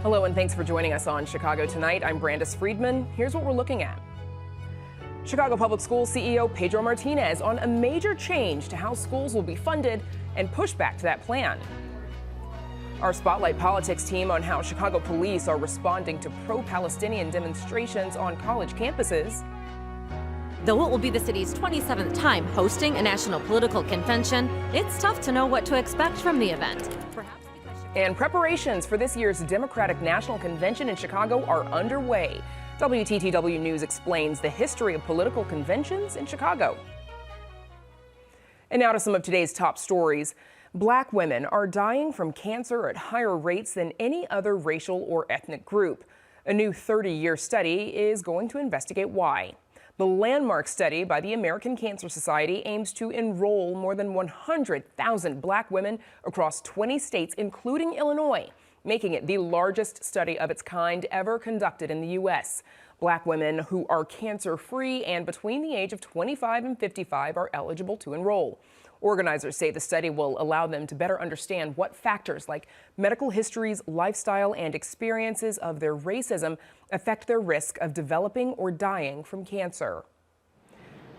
Hello and thanks for joining us on Chicago Tonight. I'm Brandis Friedman. Here's what we're looking at. Chicago Public Schools CEO Pedro Martinez on a major change to how schools will be funded and pushback to that plan. Our Spotlight Politics team on how Chicago police are responding to pro-Palestinian demonstrations on college campuses. Though it will be the city's 27th time hosting a national political convention, it's tough to know what to expect from the event. And preparations for this year's Democratic National Convention in Chicago are underway. WTTW News explains the history of political conventions in Chicago. And now to some of today's top stories. Black women are dying from cancer at higher rates than any other racial or ethnic group. A new 30-year study is going to investigate why. The landmark study by the American Cancer Society aims to enroll more than 100,000 black women across 20 states, including Illinois, making it the largest study of its kind ever conducted in the U.S. Black women who are cancer-free and between the age of 25 and 55 are eligible to enroll. Organizers say the study will allow them to better understand what factors like medical histories, lifestyle, and experiences of their racism affect their risk of developing or dying from cancer.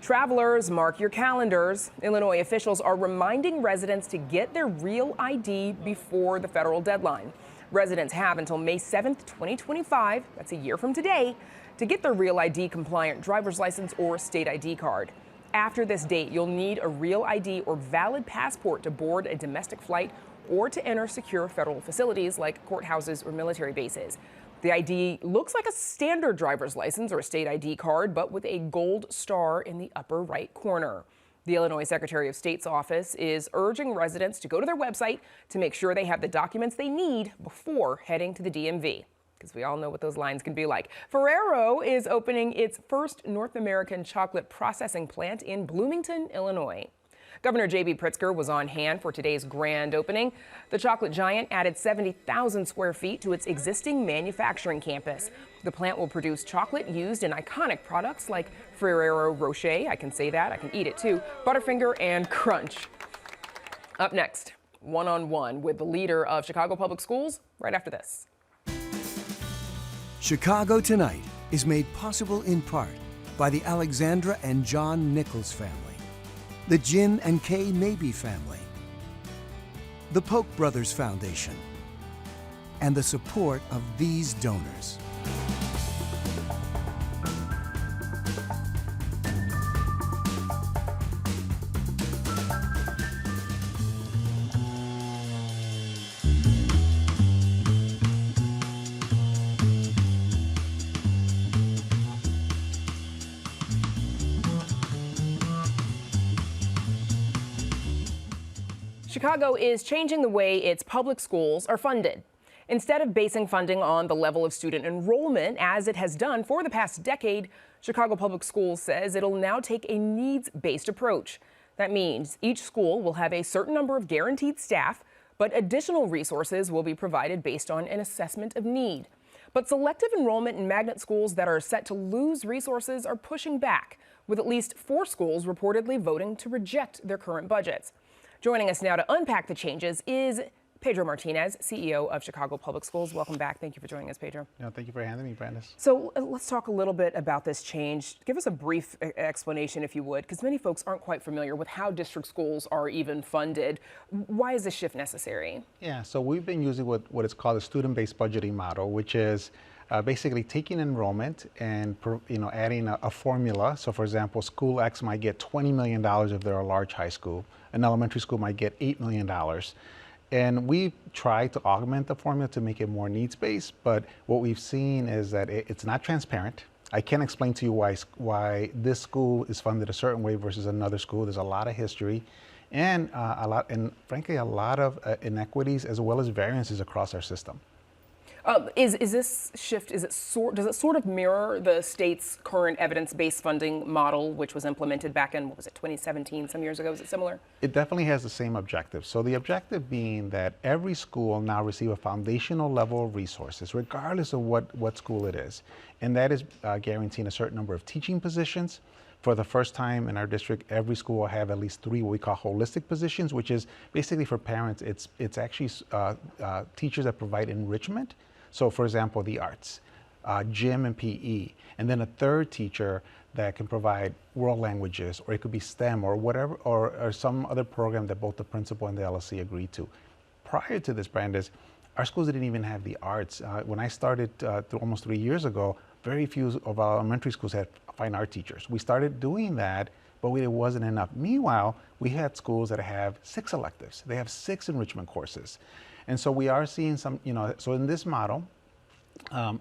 Travelers, mark your calendars. Illinois officials are reminding residents to get their real ID before the federal deadline. Residents have until May 7th, 2025, that's a year from today, to get their real ID compliant driver's license or state ID card. After this date, you'll need a real ID or valid passport to board a domestic flight or to enter secure federal facilities like courthouses or military bases. The ID looks like a standard driver's license or a state ID card, but with a gold star in the upper right corner. The Illinois Secretary of State's office is urging residents to go to their website to make sure they have the documents they need before heading to the DMV. Because we all know what those lines can be like. Ferrero is opening its first North American chocolate processing plant in Bloomington, Illinois. Governor J.B. Pritzker was on hand for today's grand opening. The chocolate giant added 70,000 square feet to its existing manufacturing campus. The plant will produce chocolate used in iconic products like Ferrero Rocher, I can say that, I can eat it too, Butterfinger, and Crunch. Up next, one-on-one with the leader of Chicago Public Schools right after this. Chicago Tonight is made possible in part by the Alexandra and John Nichols family, the Jin and Kay Mabey family, the Polk Brothers Foundation, and the support of these donors. Chicago is changing the way its public schools are funded. Instead of basing funding on the level of student enrollment, as it has done for the past decade, Chicago Public Schools says it'll now take a needs-based approach. That means each school will have a certain number of guaranteed staff, but additional resources will be provided based on an assessment of need. But selective enrollment in magnet schools that are set to lose resources are pushing back, with at least 4 schools reportedly voting to reject their current budgets. Joining us now to unpack the changes is Pedro Martinez, CEO of Chicago Public Schools. Welcome back. Thank you for joining us, Pedro. No, thank you for having me, Brandis. So let's talk a little bit about this change. Give us a brief explanation, if you would, because many folks aren't quite familiar with how district schools are even funded. Why is this shift necessary? Yeah, so we've been using what is called a student-based budgeting model, which is basically taking enrollment and adding a formula. So, for example, school X might get $20 million if they're a large high school. An elementary school might get $8 million. And we try to augment the formula to make it more needs-based, but what we've seen is that it's not transparent. I can't explain to you why this school is funded a certain way versus another school. There's a lot of history and frankly, a lot of inequities as well as variances across our system. Is this shift, does it sort of mirror the state's current evidence-based funding model, which was implemented back in, 2017, some years ago? Is it similar? It definitely has the same objective. So the objective being that every school now receive a foundational level of resources, regardless of what school it is. And that is guaranteeing a certain number of teaching positions. For the first time in our district, every school will have at least 3 what we call holistic positions, which is basically for parents, it's actually teachers that provide enrichment. So for example, the arts, gym and PE, and then a third teacher that can provide world languages, or it could be STEM or whatever, or some other program that both the principal and the LSC agreed to. Prior to this, Brandis, our schools didn't even have the arts. When I started almost 3 years ago, very few of our elementary schools had fine art teachers. We started doing that, but it wasn't enough. Meanwhile, we had schools that have 6 electives. They have 6 enrichment courses. And so we are seeing some, so in this model,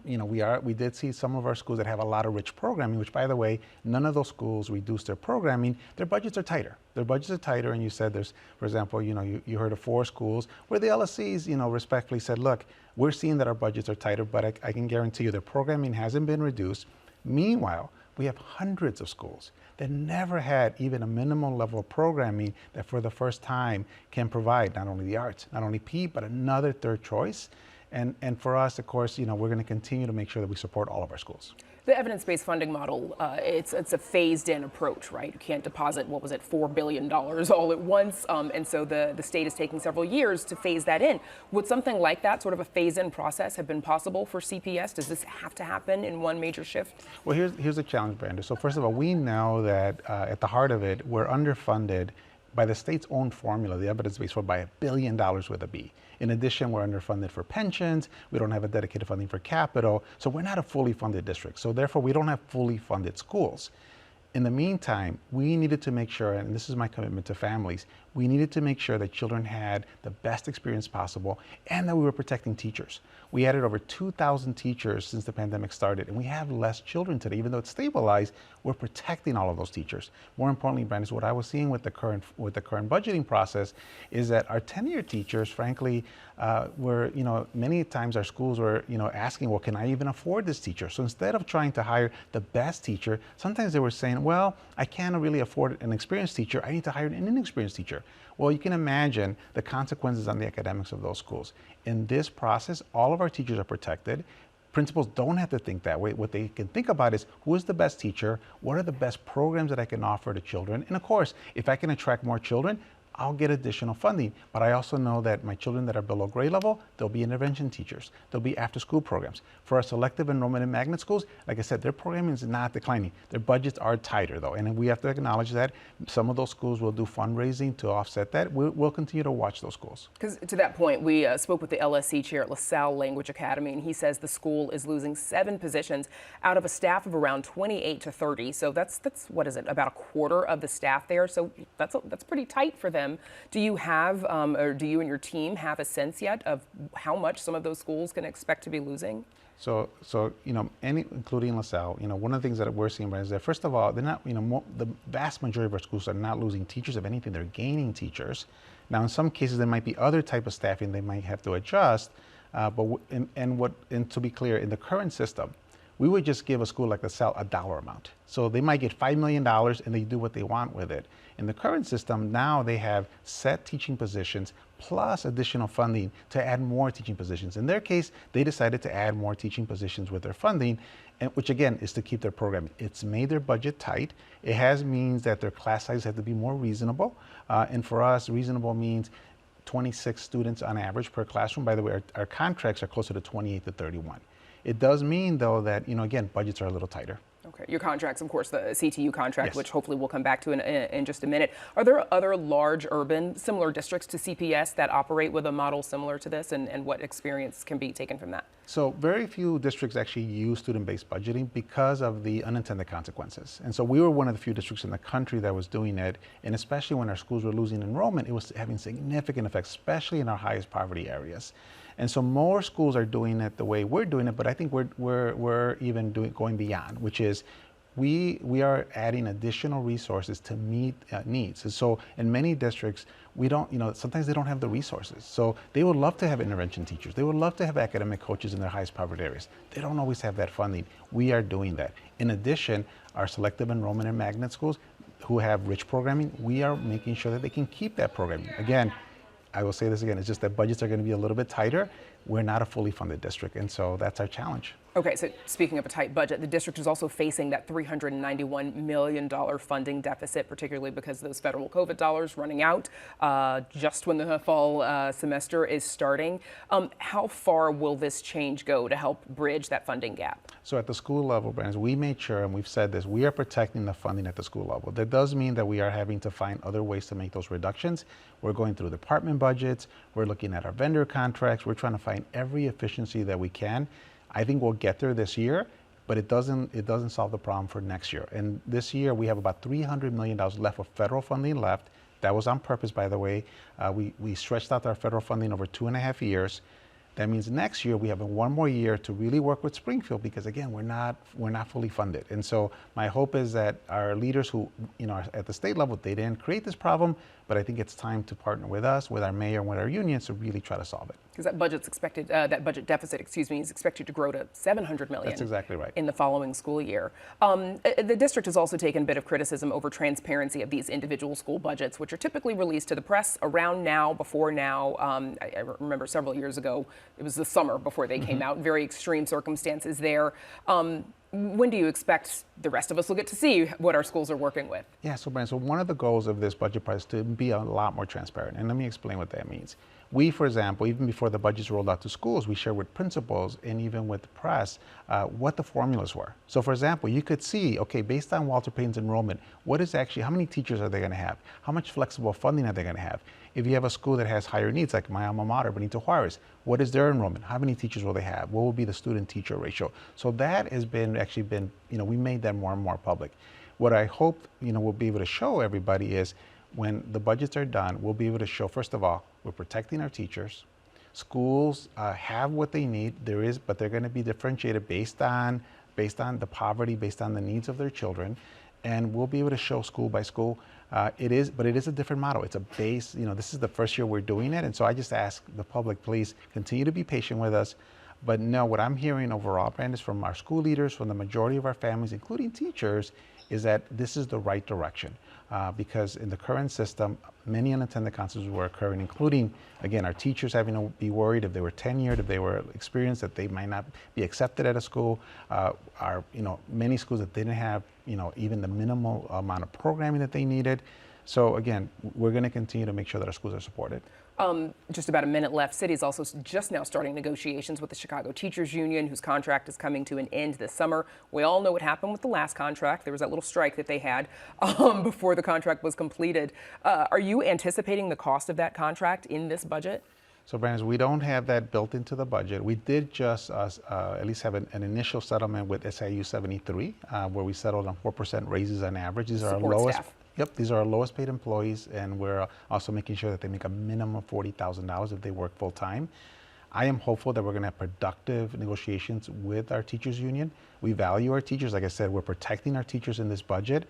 we did see some of our schools that have a lot of rich programming, which, by the way, none of those schools reduced their programming. Their budgets are tighter. Their budgets are tighter, and you said there's, for example, you heard of 4 schools where the LSCs, respectfully said, look, we're seeing that our budgets are tighter, but I can guarantee you their programming hasn't been reduced. Meanwhile, we have hundreds of schools that never had even a minimum level of programming that for the first time can provide not only the arts, not only PE, but another third choice. And for us, of course, we're going to continue to make sure that we support all of our schools. The evidence-based funding model, it's a phased-in approach, right? You can't deposit, $4 billion all at once, and so the state is taking several years to phase that in. Would something like that, sort of a phase-in process, have been possible for CPS? Does this have to happen in one major shift? Well, here's the challenge, Brenda. So first of all, we know that at the heart of it, we're underfunded by the state's own formula, the evidence-based for by $1 billion with a B. In addition, we're underfunded for pensions. We don't have a dedicated funding for capital. So we're not a fully funded district. So therefore, we don't have fully funded schools. In the meantime, we needed to make sure, and this is my commitment to families, we needed to make sure that children had the best experience possible and that we were protecting teachers. We added over 2,000 teachers since the pandemic started, and we have less children today. Even though it's stabilized, we're protecting all of those teachers. More importantly, Brandis, what I was seeing with the current budgeting process is that our tenured teachers, frankly, were, many times our schools were, asking, well, can I even afford this teacher? So instead of trying to hire the best teacher, sometimes they were saying, well, I can't really afford an experienced teacher. I need to hire an inexperienced teacher. Well, you can imagine the consequences on the academics of those schools. In this process, all of our teachers are protected. Principals don't have to think that way. What they can think about is, who is the best teacher? What are the best programs that I can offer to children? And of course, if I can attract more children, I'll get additional funding. But I also know that my children that are below grade level, there'll be intervention teachers. There'll be after-school programs. For our selective enrollment and magnet schools, like I said, their programming is not declining. Their budgets are tighter, though, and we have to acknowledge that. Some of those schools will do fundraising to offset that. We'll continue to watch those schools. Because to that point, we spoke with the LSC chair at LaSalle Language Academy, and he says the school is losing 7 positions out of a staff of around 28 to 30. So that's what is it, about a quarter of the staff there. So that's pretty tight for them. Do you have, or do you and your team have a sense yet of how much some of those schools can expect to be losing? So including LaSalle, one of the things that we're seeing is that, first of all, they're not, the vast majority of our schools are not losing teachers. If anything, they're gaining teachers. Now, in some cases, there might be other type of staffing they might have to adjust. And to be clear, in the current system, we would just give a school like LaSalle a dollar amount. So they might get $5 million and they do what they want with it. In the current system, now they have set teaching positions plus additional funding to add more teaching positions. In their case, they decided to add more teaching positions with their funding, which again is to keep their programming. It's made their budget tight. It means that their class sizes have to be more reasonable. And for us, reasonable means 26 students on average per classroom. By the way, our contracts are closer to 28 to 31. It does mean, though, that, again, budgets are a little tighter. Okay. Your contracts, of course, the CTU contract, yes, which hopefully we'll come back to in just a minute. Are there other large urban similar districts to CPS that operate with a model similar to this, and what experience can be taken from that? So very few districts actually use student-based budgeting because of the unintended consequences. And so we were one of the few districts in the country that was doing it. And especially when our schools were losing enrollment, it was having significant effects, especially in our highest poverty areas. And so more schools are doing it the way we're doing it, but I think we're even going beyond, which is we are adding additional resources to meet needs. And so in many districts, we don't, sometimes they don't have the resources. So they would love to have intervention teachers. They would love to have academic coaches in their highest poverty areas. They don't always have that funding. We are doing that. In addition, our selective enrollment and magnet schools who have rich programming, we are making sure that they can keep that programming. Again, I will say this again, it's just that budgets are going to be a little bit tighter. We're not a fully funded district, and so that's our challenge. Okay, so speaking of a tight budget, the district is also facing that $391 million funding deficit, particularly because those federal COVID dollars running out just when the fall semester is starting. How far will this change go to help bridge that funding gap? So at the school level, Brandon, we made sure, and we've said this, we are protecting the funding at the school level. That does mean that we are having to find other ways to make those reductions. We're going through department budgets. We're looking at our vendor contracts. We're trying to find every efficiency that we can. I think we'll get there this year, but it doesn't solve the problem for next year. And this year we have about $300 million left of federal funding left. That was on purpose, by the way. We stretched out our federal funding over 2.5 years. That means next year we have one more year to really work with Springfield, because again, we're not fully funded. And so my hope is that our leaders who, at the state level, they didn't create this problem, but I think it's time to partner with us, with our mayor, and with our unions to really try to solve it. Because that budget deficit, is expected to grow to $700 million. That's exactly right. In the following school year. The district has also taken a bit of criticism over transparency of these individual school budgets, which are typically released to the press around now, before now. I remember several years ago, it was the summer before they came out. Very extreme circumstances there. When do you expect the rest of us will get to see what our schools are working with? Yeah, so Brandon, so one of the goals of this budget process is to be a lot more transparent. And let me explain what that means. We, for example, even before the budgets rolled out to schools, we shared with principals and even with the press what the formulas were. So for example, you could see, okay, based on Walter Payton's enrollment, how many teachers are they going to have? How much flexible funding are they going to have? If you have a school that has higher needs, like my alma mater, Benito Juarez, what is their enrollment? How many teachers will they have? What will be the student-teacher ratio? So that has been, we made that more and more public. What I hope, we'll be able to show everybody is when the budgets are done, we'll be able to show, first of all, we're protecting our teachers. Schools have what they need. But they're going to be differentiated based on the poverty, based on the needs of their children. And we'll be able to show school by school. It is a different model. It's a base, this is the first year we're doing it. And so I just ask the public, please continue to be patient with us. But no, what I'm hearing overall, Brandon, is from our school leaders, from the majority of our families, including teachers, is that this is the right direction. Because in the current system, many unintended consequences were occurring, including, again, our teachers having to be worried if they were tenured, if they were experienced, that they might not be accepted at a school. Many schools that didn't have, even the minimal amount of programming that they needed. So again, we're going to continue to make sure that our schools are supported. Just about a minute left. City is also just now starting negotiations with the Chicago Teachers Union, whose contract is coming to an end this summer. We all know what happened with the last contract. There was that little strike that they had before the contract was completed. Are you anticipating the cost of that contract in this budget? So, Brandon, we don't have that built into the budget. We did just at least have an initial settlement with SIU 73, where we settled on 4% raises on average. These are our lowest. Staff. Yep, these are our lowest paid employees, and we're also making sure that they make a minimum of $40,000 if they work full time. I am hopeful that we're going to have productive negotiations with our teachers union. We value our teachers. Like I said, we're protecting our teachers in this budget.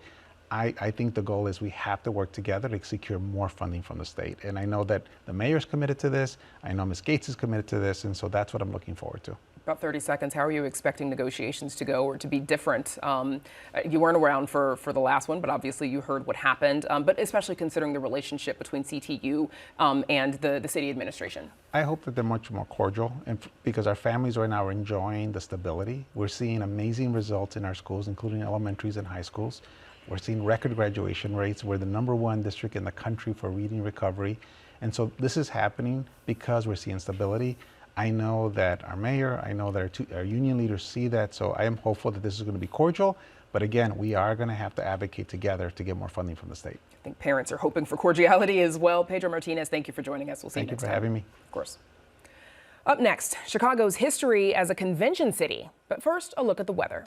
I think the goal is we have to work together to secure more funding from the state. And I know that the mayor's committed to this. I know Ms. Gates is committed to this. And so that's what I'm looking forward to. About 30 seconds. How are you expecting negotiations to go or to be different? You weren't around for the last one, but obviously you heard what happened, but especially considering the relationship between CTU and the city administration. I hope that they're much more cordial, and because our families right now are enjoying the stability. We're seeing amazing results in our schools, including elementaries and high schools. We're seeing record graduation rates. We're the #1 district in the country for reading recovery. And so this is happening because we're seeing stability. I know that our mayor, I know that our union leaders see that. So I am hopeful that this is going to be cordial. But again, we are going to have to advocate together to get more funding from the state. I think parents are hoping for cordiality as well. Pedro Martinez, thank you for joining us. We'll see you next time. Thank you for having me. Of course. Up next, Chicago's history as a convention city. But first, a look at the weather.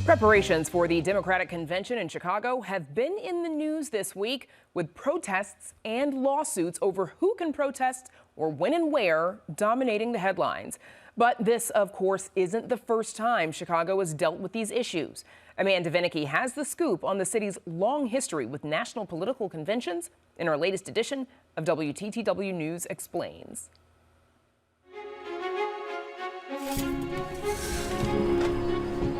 Preparations for the Democratic convention in Chicago have been in the news this week, with protests and lawsuits over who can protest or when and where dominating the headlines. But this, of course, isn't the first time Chicago has dealt with these issues. Amanda Vinicky has the scoop on the city's long history with national political conventions in our latest edition of WTTW News Explains.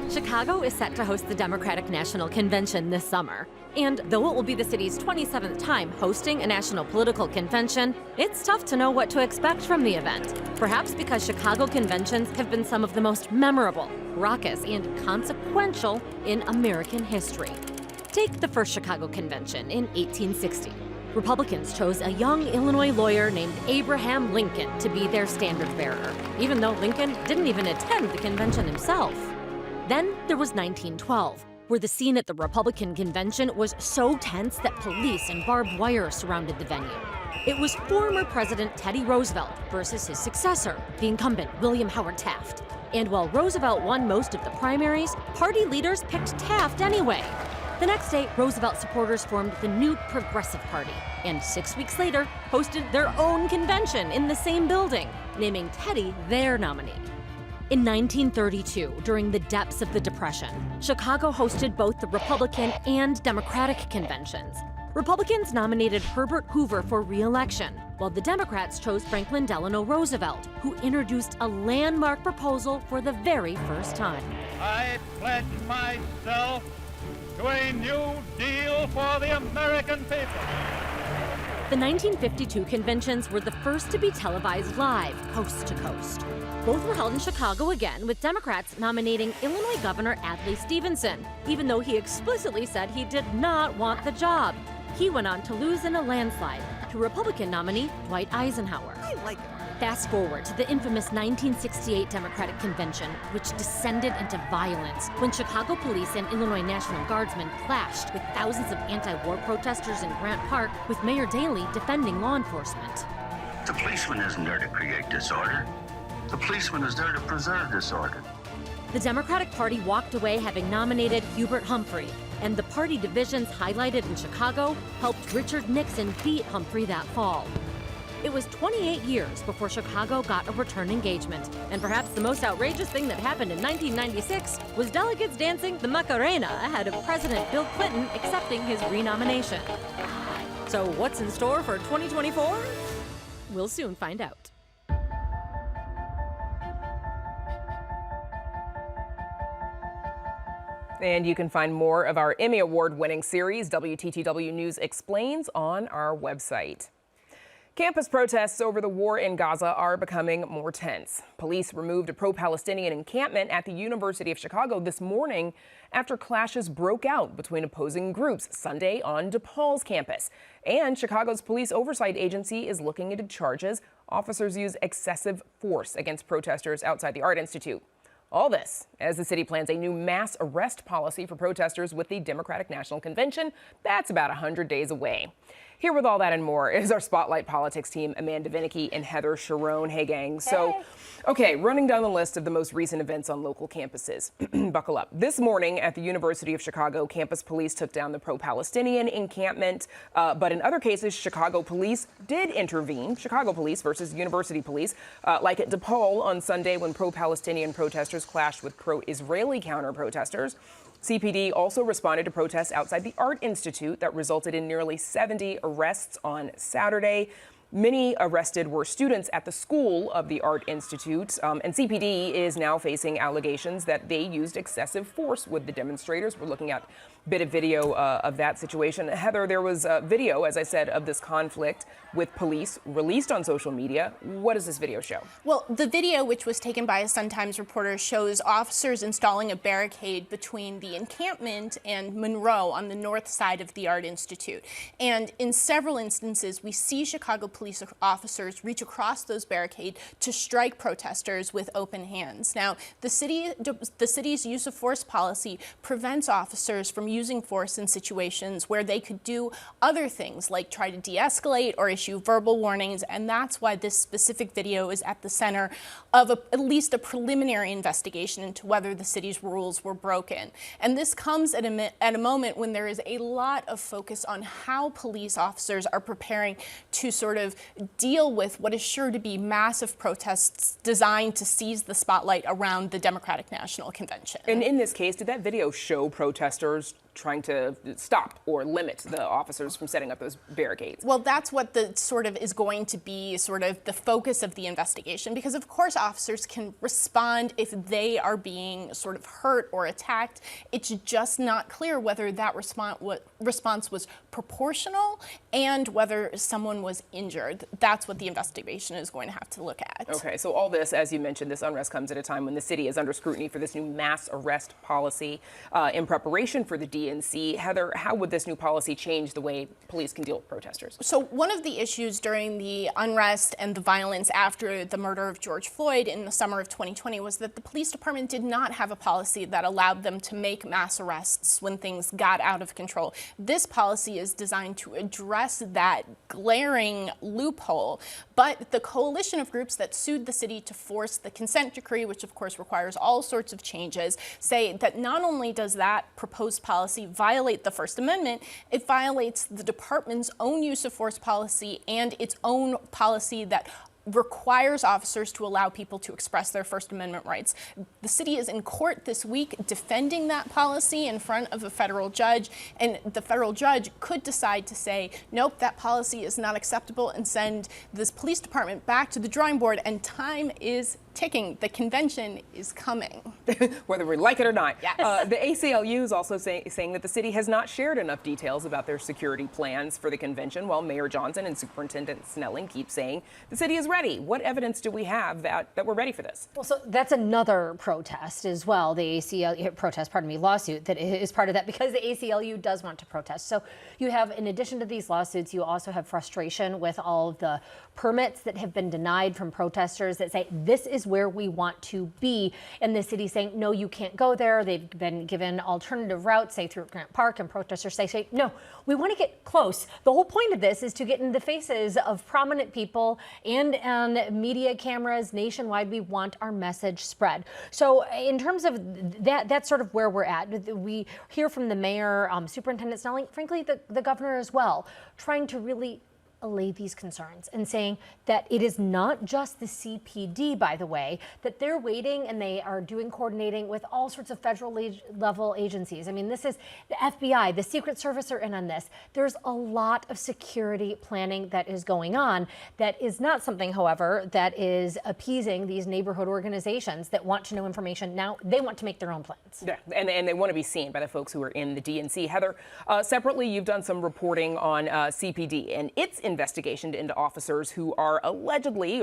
Chicago is set to host the Democratic National Convention this summer. And though it will be the city's 27th time hosting a national political convention, it's tough to know what to expect from the event. Perhaps because Chicago conventions have been some of the most memorable, raucous, and consequential in American history. Take the first Chicago convention in 1860. Republicans chose a young Illinois lawyer named Abraham Lincoln to be their standard bearer, even though Lincoln didn't even attend the convention himself. Then there was 1912, where the scene at the Republican convention was so tense that police and barbed wire surrounded the venue. It was former President Teddy Roosevelt versus his successor, the incumbent William Howard Taft. And while Roosevelt won most of the primaries, party leaders picked Taft anyway. The next day, Roosevelt supporters formed the New Progressive Party, and 6 weeks later, hosted their own convention in the same building, naming Teddy their nominee. In 1932, during the depths of the Depression, Chicago hosted both the Republican and Democratic conventions. Republicans nominated Herbert Hoover for re-election, while the Democrats chose Franklin Delano Roosevelt, who introduced a landmark proposal for the very first time. I pledge myself to a new deal for the American people. The 1952 conventions were the first to be televised live, coast to coast. Both were held in Chicago again, with Democrats nominating Illinois Governor Adlai Stevenson, even though he explicitly said he did not want the job. He went on to lose in a landslide to Republican nominee Dwight Eisenhower. Fast forward to the infamous 1968 Democratic Convention, which descended into violence when Chicago police and Illinois National Guardsmen clashed with thousands of anti-war protesters in Grant Park, with Mayor Daley defending law enforcement. The policeman isn't there to create disorder. The policeman is there to preserve disorder. The Democratic Party walked away having nominated Hubert Humphrey, and the party divisions highlighted in Chicago helped Richard Nixon beat Humphrey that fall. It was 28 years before Chicago got a return engagement, and perhaps the most outrageous thing that happened in 1996 was delegates dancing the Macarena ahead of President Bill Clinton accepting his renomination. So what's in store for 2024? We'll soon find out. And you can find more of our Emmy Award-winning series, WTTW News Explains, on our website. Campus protests over the war in Gaza are becoming more tense. Police removed a pro-Palestinian encampment at the University of Chicago this morning after clashes broke out between opposing groups Sunday on DePaul's campus. And Chicago's police oversight agency is looking into charges. Officers use excessive force against protesters outside the Art Institute. All this as the city plans a new mass arrest policy for protesters with the Democratic National Convention. That's about 100 days away. Here with all that and more is our Spotlight Politics team, Amanda Vinicky and Heather Sharon. Hey, gang. So, okay, running down the list of the most recent events on local campuses. Buckle up. This morning at the University of Chicago, campus police took down the pro-Palestinian encampment. But in other cases, Chicago police did intervene. Chicago police versus University police, like at DePaul on Sunday when pro-Palestinian protesters clashed with pro-Israeli counter-protesters. CPD also responded to protests outside the Art Institute that resulted in nearly 70 arrests on Saturday. Many arrested were students at the school of the Art Institute, and CPD is now facing allegations that they used excessive force with the demonstrators. We're looking at a bit of video of that situation. Heather, there was a video, as I said, of this conflict with police released on social media. What does this video show? Well, the video, which was taken by a Sun-Times reporter, shows officers installing a barricade between the encampment and Monroe on the north side of the Art Institute. And in several instances, we see Chicago police officers reach across those barricades to strike protesters with open hands. Now, the city's use of force policy prevents officers from using force in situations where they could do other things like try to de-escalate or issue verbal warnings, and that's why this specific video is at the center of at least a preliminary investigation into whether the city's rules were broken. And this comes at a moment when there is a lot of focus on how police officers are preparing to sort of deal with what is sure to be massive protests designed to seize the spotlight around the Democratic National Convention. And in this case, did that video show protesters trying to stop or limit the officers from setting up those barricades? Well, that's what the sort of is going to be sort of the focus of the investigation, because of course officers can respond if they are being sort of hurt or attacked. It's just not clear whether that response was proportional and whether someone was injured. That's what the investigation is going to have to look at. Okay, so all this, as you mentioned, this unrest comes at a time when the city is under scrutiny for this new mass arrest policy in preparation for the DNC. Heather, how would this new policy change the way police can deal with protesters? So one of the issues during the unrest and the violence after the murder of George Floyd in the summer of 2020 was that the police department did not have a policy that allowed them to make mass arrests when things got out of control. This policy is designed to address that glaring loophole, but the coalition of groups that sued the city to force the consent decree, which of course requires all sorts of changes, say that not only does that proposed policy violate the First Amendment, it violates the department's own use of force policy and its own policy that requires officers to allow people to express their First Amendment rights. The city is in court this week defending that policy in front of a federal judge, and the federal judge could decide to say, nope, that policy is not acceptable, and send this police department back to the drawing board, and time is ticking. The convention is coming. Whether we like it or not. Yes. The ACLU is also saying that the city has not shared enough details about their security plans for the convention, while Mayor Johnson and Superintendent Snelling keep saying the city is ready. What evidence do we have that we're ready for this? Well, so that's another protest as well, the ACLU lawsuit that is part of that, because the ACLU does want to protest. So you have, in addition to these lawsuits, you also have frustration with all of the permits that have been denied from protesters that say this is where we want to be, and the city saying, no, you can't go there. They've been given alternative routes, say through Grant Park, and protesters say, no, we want to get close. The whole point of this is to get in the faces of prominent people and media cameras nationwide. We want our message spread. So in terms of that, that's sort of where we're at. We hear from the mayor, Superintendent Snelling, frankly, the governor as well, trying to really allay these concerns and saying that it is not just the CPD, by the way, that they're waiting and they are doing coordinating with all sorts of federal level agencies. I mean, this is the FBI, the Secret Service are in on this. There's a lot of security planning that is going on that is not something, however, that is appeasing these neighborhood organizations that want to know information. Now they want to make their own plans. Yeah, and they want to be seen by the folks who are in the DNC. Heather, separately, you've done some reporting on CPD and its investigation into officers who are allegedly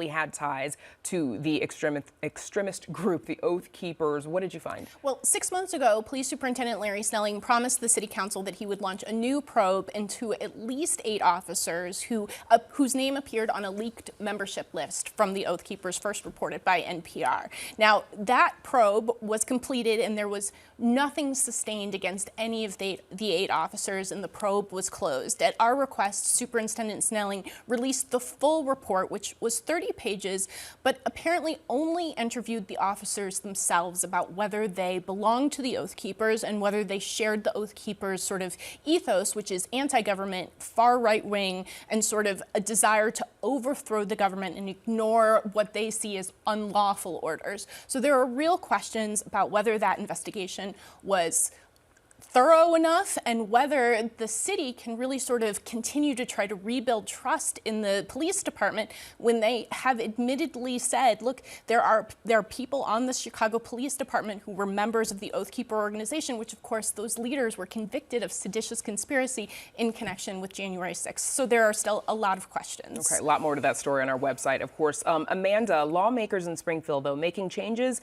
had ties to the extremist group, the Oath Keepers. What did you find? Well, 6 months ago, Police Superintendent Larry Snelling promised the City Council that he would launch a new probe into at least 8 officers whose name appeared on a leaked membership list from the Oath Keepers, first reported by NPR. Now, that probe was completed and there was nothing sustained against any of the 8 officers, and the probe was closed. At our request, Superintendent Snelling released the full report, which was 30 pages, but apparently only interviewed the officers themselves about whether they belonged to the Oath Keepers and whether they shared the Oath Keepers' sort of ethos, which is anti-government, far right-wing, and sort of a desire to overthrow the government and ignore what they see as unlawful orders. So there are real questions about whether that investigation was thorough enough and whether the city can really sort of continue to try to rebuild trust in the police department when they have admittedly said, look, there are people on the Chicago Police Department who were members of the Oath Keeper organization, which of course those leaders were convicted of seditious conspiracy in connection with January 6th. So there are still a lot of questions. Okay, a lot more to that story on our website, of course. Amanda, lawmakers in Springfield, though, making changes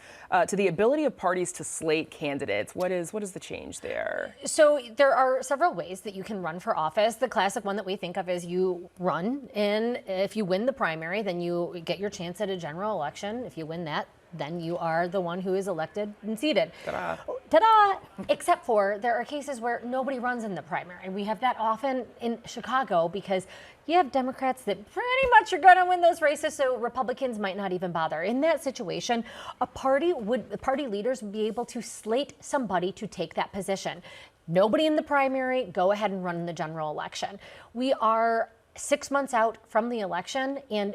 to the ability of parties to slate candidates. What is the change there? So there are several ways that you can run for office. The classic one that we think of is you run, and if you win the primary, then you get your chance at a general election. If you win that, then you are the one who is elected and seated. Ta-da. Ta-da! Except for there are cases where nobody runs in the primary. And we have that often in Chicago because you have Democrats that pretty much are going to win those races, so Republicans might not even bother. In that situation, party leaders would be able to slate somebody to take that position. Nobody in the primary, go ahead and run in the general election. We are 6 months out from the election, and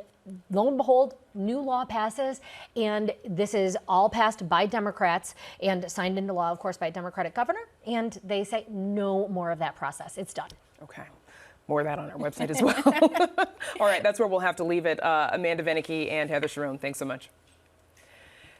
lo and behold, new law passes, and this is all passed by Democrats and signed into law, of course, by a Democratic governor, and they say no more of that process. It's done. Okay. More of that on our website as well. All right, that's where we'll have to leave it. Amanda Vinicky and Heather Sharon, thanks so much.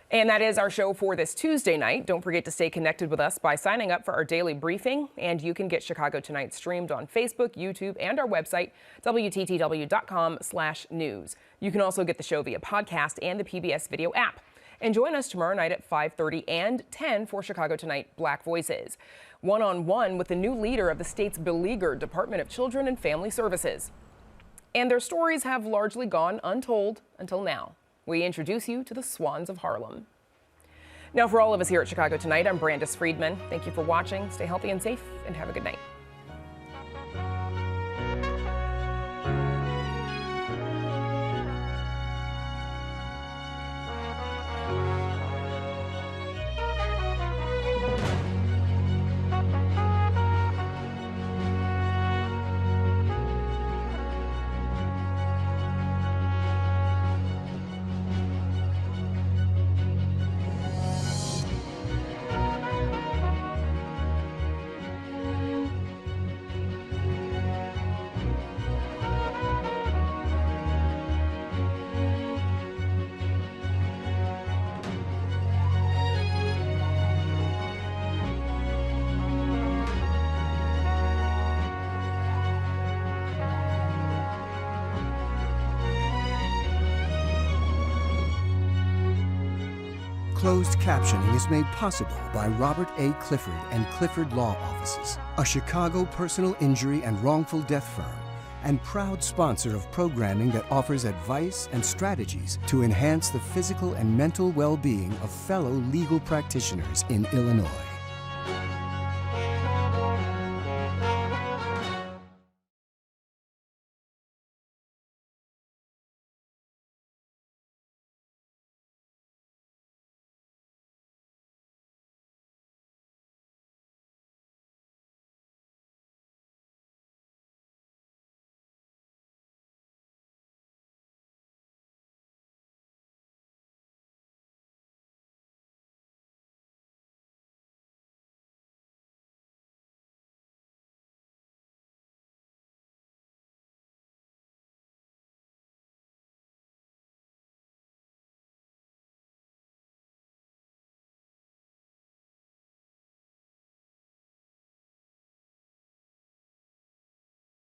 And that is our show for this Tuesday night. Don't forget to stay connected with us by signing up for our daily briefing. And you can get Chicago Tonight streamed on Facebook, YouTube, and our website, WTTW.com/news. You can also get the show via podcast and the PBS video app. And join us tomorrow night at 5:30 and 10 for Chicago Tonight Black Voices. One-on-one with the new leader of the state's beleaguered Department of Children and Family Services. And their stories have largely gone untold until now. We introduce you to the Swans of Harlem. Now, for all of us here at Chicago Tonight, I'm Brandis Friedman. Thank you for watching. Stay healthy and safe, and have a good night. Closed captioning is made possible by Robert A. Clifford and Clifford Law Offices, a Chicago personal injury and wrongful death firm, and proud sponsor of programming that offers advice and strategies to enhance the physical and mental well-being of fellow legal practitioners in Illinois.